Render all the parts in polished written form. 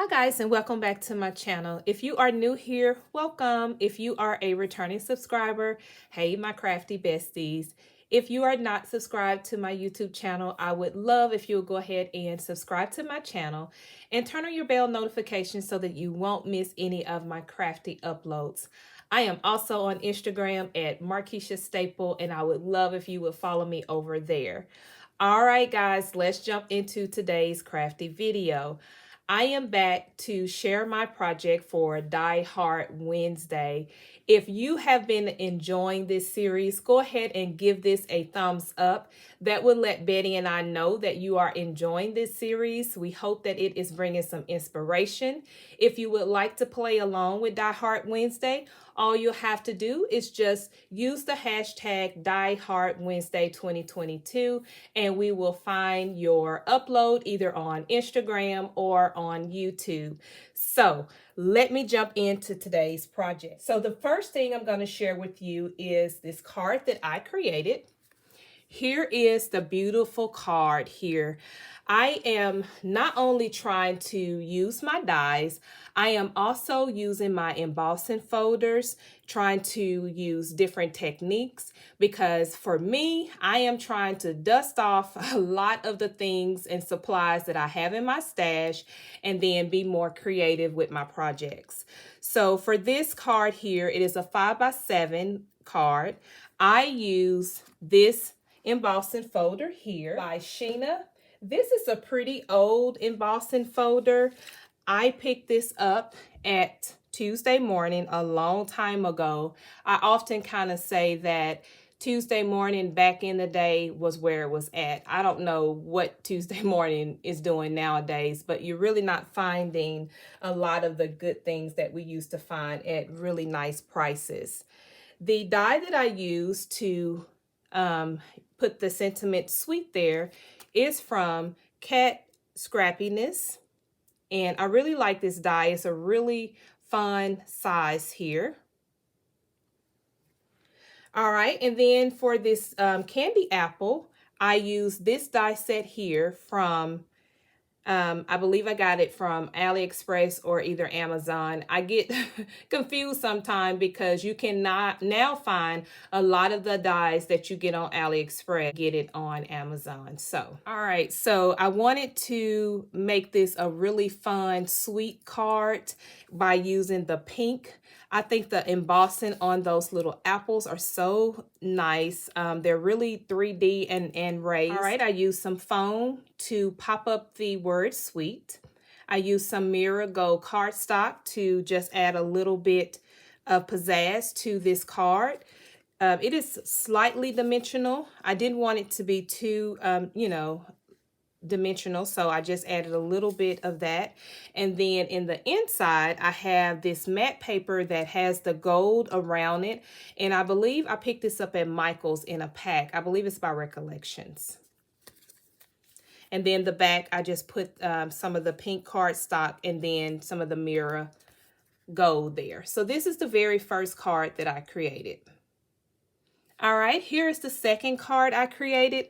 Hi guys, and welcome back to my channel. If you are new here, welcome. If you are a returning subscriber, hey my crafty besties. If you are not subscribed to my YouTube channel, I would love if you would go ahead and subscribe to my channel and turn on your bell notifications so that you won't miss any of my crafty uploads. I am also on Instagram at Markeisha Staple, and I would love if you would follow me over there. All right, guys, let's jump into today's crafty video. I am back to share my project for Die Hard Wednesday. If you have been enjoying this series, go ahead and give this a thumbs up. That would let Betty and I know that you are enjoying this series. We hope that it is bringing some inspiration. If you would like to play along with Die Hard Wednesday, all you'll have to do is just use the hashtag Die Hard Wednesday 2022, and we will find your upload either on Instagram or on YouTube. So let me jump into today's project. So the first thing I'm going to share with you is this card that I created. Here is the beautiful card here. I am not only trying to use my dies, I am also using my embossing folders, trying to use different techniques, because for me, I am trying to dust off a lot of the things and supplies that I have in my stash and then be more creative with my projects. So for this card here, it is a 5x7 card. I use this embossing folder here by Sheena. This is a pretty old embossing folder. I picked this up at Tuesday morning a long time ago. I often kind of say that Tuesday morning back in the day was where it was at. I don't know what Tuesday morning is doing nowadays, but you're really not finding a lot of the good things that we used to find at really nice prices. The die that I use to put the sentiment sweet there is from Cat Scrappiness, and I really like this die. It's a really fun size here. All right, and then for this candy apple, I use this die set here from I believe I got it from AliExpress or either Amazon. I get confused sometimes because you cannot now find a lot of the dies that you get on AliExpress, get it on Amazon. So, all right, so I wanted to make this a really fun, sweet card by using the pink. I think the embossing on those little apples are so nice. They're really 3D and raised. All right, I used some foam to pop up the word sweet. I used some Mirror Gold cardstock to just add a little bit of pizzazz to this card. It is slightly dimensional. I didn't want it to be too, dimensional, so I just added a little bit of that. And then in the inside, I have this matte paper that has the gold around it, and I believe I picked this up at Michael's in a pack. I believe it's by Recollections. And then the back, I just put some of the pink cardstock and then some of the Mirror Gold there. So this is the very first card that I created. All right, here is the second card I created.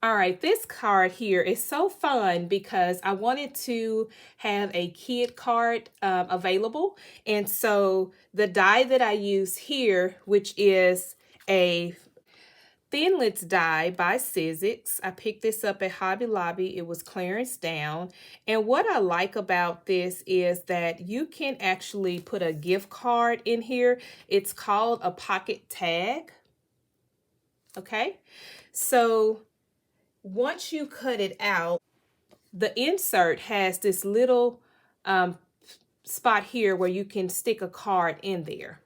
All right, this card here is so fun because I wanted to have a kid card available. And so the die that I use here, which is a Thinlits die by Sizzix. I picked this up at Hobby Lobby. It was clearance down. And what I like about this is that you can actually put a gift card in here. It's called a pocket tag. Okay, so once you cut it out, the insert has this little spot here where you can stick a card in there.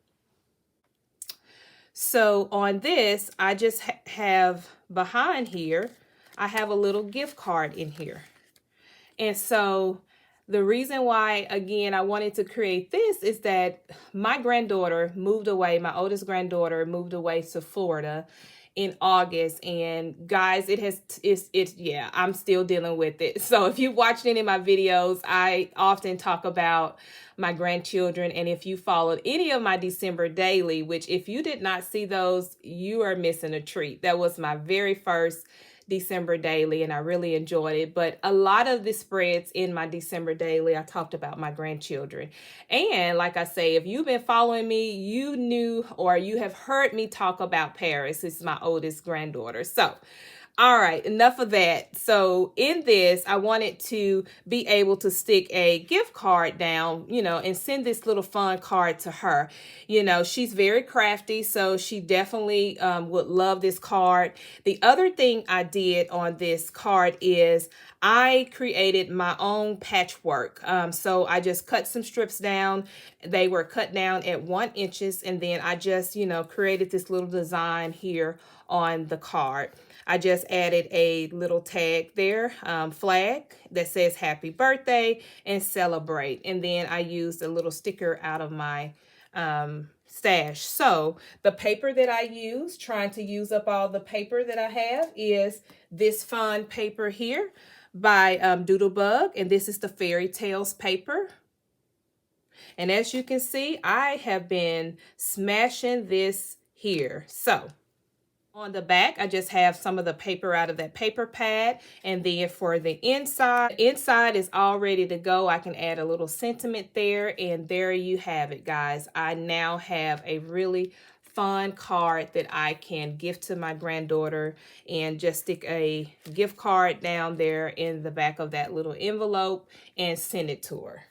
So on this, I just have behind here, I have a little gift card in here. And so the reason why, again, I wanted to create this is that my granddaughter moved away. My oldest granddaughter moved away to Florida in August, and guys, yeah, I'm still dealing with it. So if you watched any of my videos, I often talk about my grandchildren, and if you followed any of my December daily, which if you did not see those, you are missing a treat. That was my very first December daily, and I really enjoyed it. But a lot of the spreads in my December daily, I talked about my grandchildren. And like I say, if you've been following me, you knew or you have heard me talk about Paris. It's my oldest granddaughter. So all right, enough of that. So in this, I wanted to be able to stick a gift card down, and send this little fun card to her. She's very crafty, so she definitely would love this card. The other thing I did on this card is I created my own patchwork. So I just cut some strips down. They were cut down at 1 inch, and then I just, created this little design here on the card. I just added a little tag there, flag that says happy birthday and celebrate. And then I used a little sticker out of my stash. So the paper that I use, trying to use up all the paper that I have, is this fun paper here by Doodlebug. And this is the Fairy Tales paper. And as you can see, I have been smashing this here. So on the back, I just have some of the paper out of that paper pad. And then for the inside is all ready to go. I can add a little sentiment there. And there you have it, guys. I now have a really fun card that I can gift to my granddaughter, and just stick a gift card down there in the back of that little envelope and send it to her.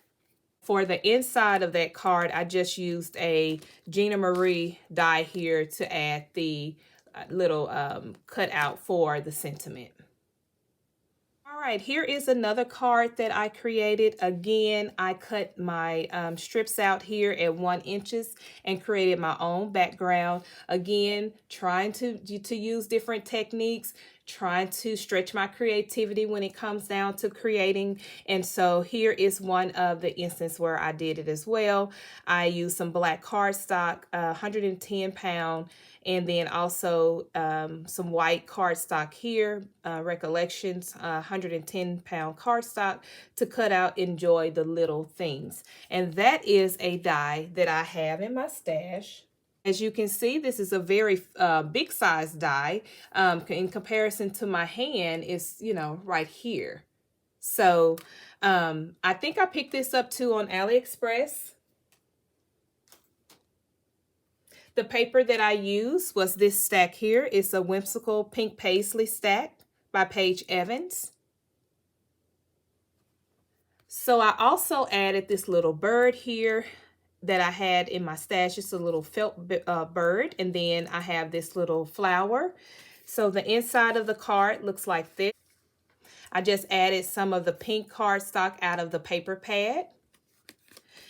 For the inside of that card, I just used a Gina Marie die here to add the little cutout for the sentiment. All right, here is another card that I created. Again, I cut my strips out here at 1 inch and created my own background. Again, trying to use different techniques, trying to stretch my creativity when it comes down to creating. And so here is one of the instances where I did it as well. I used some black cardstock, 110 pound, and then also some white cardstock here, Recollections, 110 pound cardstock, to cut out Enjoy the Little Things. And that is a die that I have in my stash. As you can see, this is a very big size die. In comparison to my hand, it's, right here. So I think I picked this up too on AliExpress. The paper that I used was this stack here. It's a whimsical pink paisley stack by Paige Evans. So I also added this little bird here that I had in my stash. It's a little felt bird. And then I have this little flower. So the inside of the card looks like this. I just added some of the pink cardstock out of the paper pad.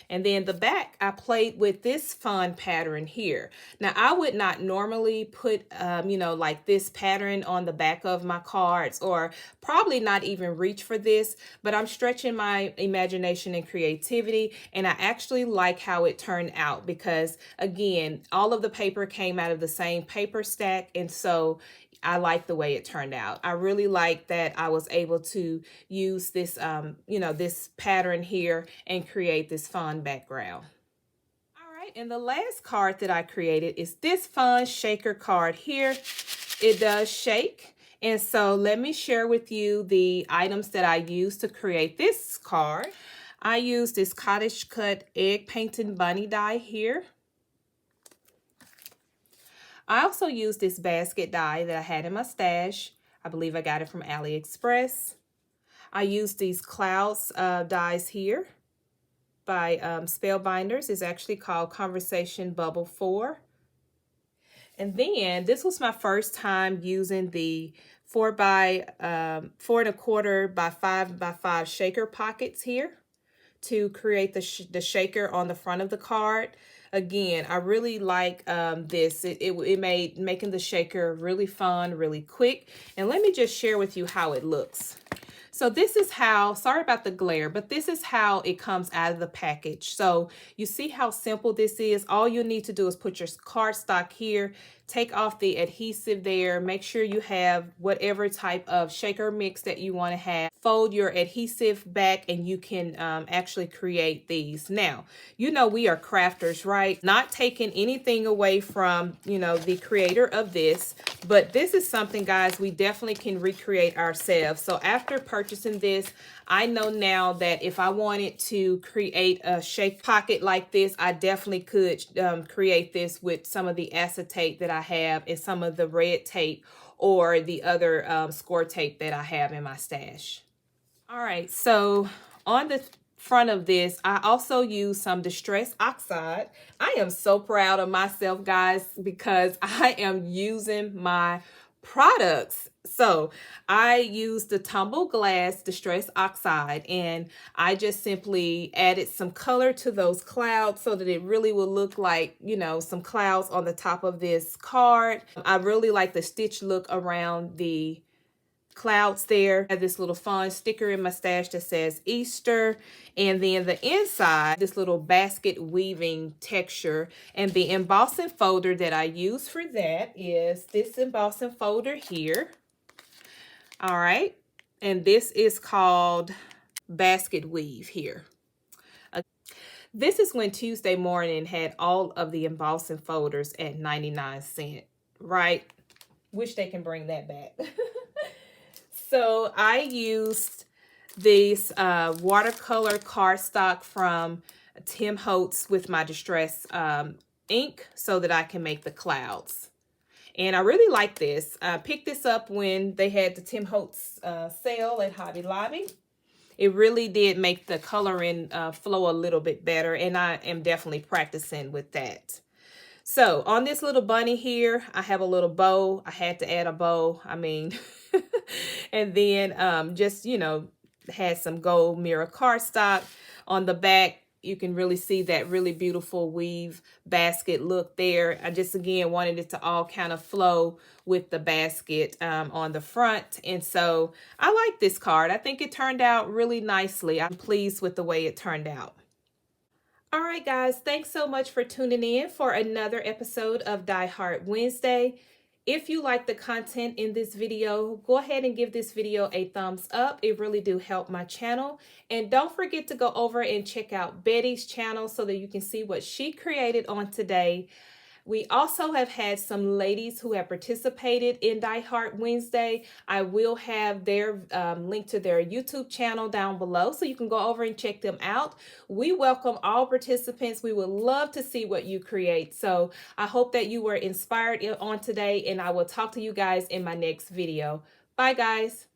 And then the back, I played with this fun pattern here. Now, I would not normally put, like this pattern on the back of my cards, or probably not even reach for this, but I'm stretching my imagination and creativity, and I actually like how it turned out because, again, all of the paper came out of the same paper stack, and so I like the way it turned out. I really like that I was able to use this, this pattern here and create this fun background. All right, and the last card that I created is this fun shaker card here. It does shake. And so let me share with you the items that I used to create this card. I used this cottage cut egg painted bunny die here. I also used this basket die that I had in my stash. I believe I got it from AliExpress. I used these clouds dies here by Spellbinders. It's actually called Conversation Bubble 4. And then this was my first time using the 4 1/4 by 5 by 5 shaker pockets here to create the shaker on the front of the card. Again, I really like this. It made making the shaker really fun, really quick. And let me just share with you how it looks. So this is how, sorry about the glare, but this is how it comes out of the package. So you see how simple this is. All you need to do is put your cardstock here, take off the adhesive there, make sure you have whatever type of shaker mix that you want to have. fold your adhesive back and you can actually create these. Now, you know we are crafters, right? Not taking anything away from, you know, the creator of this, but this is something, guys, we definitely can recreate ourselves. So after purchasing this, I know now that if I wanted to create a shake pocket like this, I definitely could create this with some of the acetate that I have and some of the red tape or the other score tape that I have in my stash. All right, so on the front of this, I also use some Distress Oxide. I am so proud of myself, guys, because I am using my products. So I use the Tumble Glass Distress Oxide, and I just simply added some color to those clouds so that it really will look like, you know, some clouds on the top of this card. I really like the stitch look around the clouds there. I have this little fun sticker in my stash that says Easter, and then the inside, this little basket weaving texture, and the embossing folder that I use for that is this embossing folder here. All right, and this is called Basket Weave here. This is when Tuesday Morning had all of the embossing folders at 99¢, right? Wish they can bring that back. So I used this watercolor cardstock from Tim Holtz with my Distress ink so that I can make the clouds. And I really like this. I picked this up when they had the Tim Holtz sale at Hobby Lobby. It really did make the coloring flow a little bit better, and I am definitely practicing with that. So on this little bunny here, I have a little bow. I had to add a bow. I mean, and then just, you know, had some gold mirror cardstock on the back. You can really see that really beautiful weave basket look there. I just, again, wanted it to all kind of flow with the basket on the front. And so I like this card. I think it turned out really nicely. I'm pleased with the way it turned out. All right, guys, thanks so much for tuning in for another episode of Die Hard Wednesday. If you like the content in this video, go ahead and give this video a thumbs up. It really do help my channel. And don't forget to go over and check out Betty's channel so that you can see what she created on today. We also have had some ladies who have participated in Die Hard Wednesday. I will have their link to their YouTube channel down below so you can go over and check them out. We welcome all participants. We would love to see what you create. So I hope that you were inspired on today, and I will talk to you guys in my next video. Bye, guys.